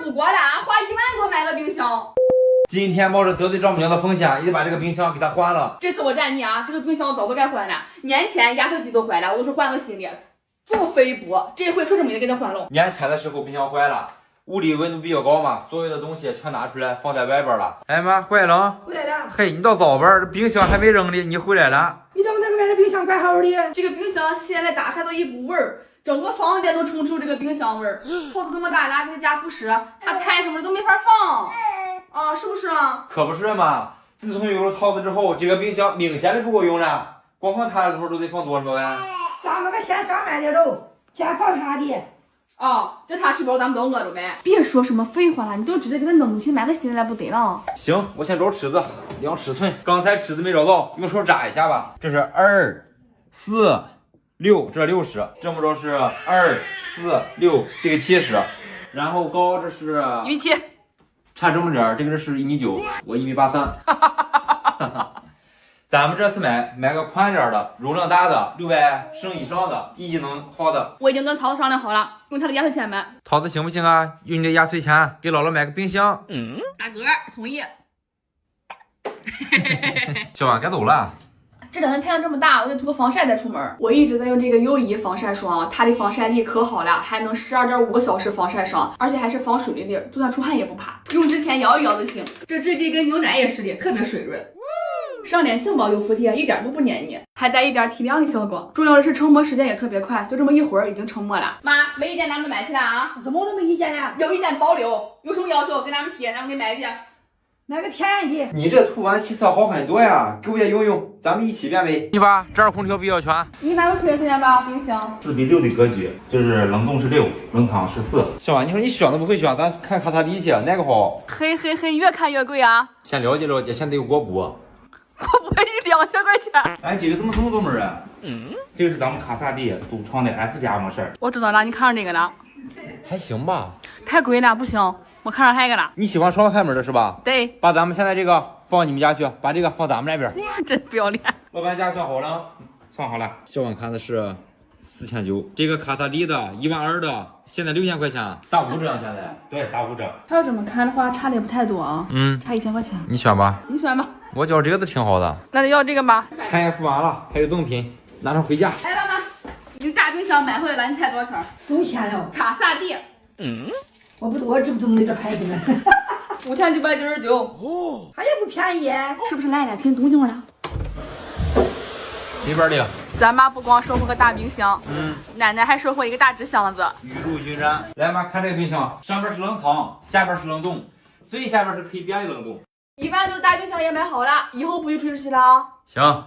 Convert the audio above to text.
不过了，花1万多买个冰箱。今天冒着得罪丈母娘的风险，也得把这个冰箱给她换了。这次我站你啊，这个冰箱早都该换了，年前压缩机都坏了，我都说换个新的，这么飞补，这回说什么也得给它换了。年前的时候冰箱坏了，屋里温度比较高嘛，所有的东西全拿出来放在外边了。哎妈，怪冷。回来了。嘿，你倒早班，这冰箱还没扔呢，你回来了。你怎么那个边的冰箱怪好的？这个冰箱现在打开都一股味儿，整个房间都冲出这个冰箱味儿。套子这么大，给它加副食，它菜什么的都没法放。啊，是不是啊？可不是嘛！自从有了套子之后，这个冰箱明显的不够用了。光放它的时候都得放多少呀？咱们个先上买点肉，先放它的。哦，这他吃饱咱们都饿着呗。别说什么废话了，你都直接给他弄出去买个新的来不得了。行，我先找尺子量尺寸。刚才尺子没找到，用手扎一下吧。这是2、4、6，这60，这么着是2、4、6，这个70。然后高这是1.7米，差这么点儿，这个是1.9米，我1.83米。咱们这次买个宽点的，容量大的，600升以上的，一级能耗的。我已经跟桃子商量好了，用他的压岁钱买。桃子行不行啊？用你的压岁钱给姥姥买个冰箱。大哥同意。小婉该走了。这两天太阳这么大，我得涂个防晒再出门。我一直在用这个优怡防晒霜，它的防晒力可好了，还能12.5个小时防晒霜，而且还是防水的粒，就算出汗也不怕。用之前摇一摇就行。这质地跟牛奶也似的，特别水润。上脸轻薄又服帖，一点都不黏腻，还带一点提亮的效果。重要的是成膜时间也特别快，就这么一会儿已经成膜了。妈，没意见咱们买起来啊？怎么都没意见呀？有意见保留，有什么要求跟咱们提，咱们给买去。买个便宜的。你这涂完气色好很多呀，给我也用用，咱们一起变美。你把这儿空调比较全。你哪有推荐吧？冰箱4:6的格局，就是冷冻是6，冷藏是4。小婉，你说你选都不会选，咱看卡塔利去，哪个好？嘿，越看越贵啊！先了解了解，先得有锅补。我不会2000块钱。哎，这个怎么这么多门啊？这个是咱们卡萨帝独创的 F 加模式。我知道了，你看上这个了？还行吧。太贵了，不行，我看上还有一个了。你喜欢双开门的是吧？对，把咱们现在这个放你们家去，把这个放咱们那边。真不要脸。老板价算好了？算好了。小婉看的是4900，这个卡塔利的12000的，现在6000块钱，大5折现在。对，打5折。他要这么看的话，差的也不太多啊。差1000块钱。你选吧。你选吧。我觉得这个都挺好的。那就要这个吧。钱也付完了，还有赠品，拿上回家。哎，妈妈，你大冰箱买回来了，你猜多少钱？收钱了。卡萨帝。我知不懂这牌子呢。 5999。哦，还也不便宜。是不是来了？听动静了。里边的。咱妈不光收获个大冰箱，奶奶还收获一个大纸箱子。雨露均沾。来妈，看这个冰箱，上边是冷藏，下边是冷冻，最下边是可以变的冷冻。1万多大冰箱也买好了，以后不许吹湿气了啊。行。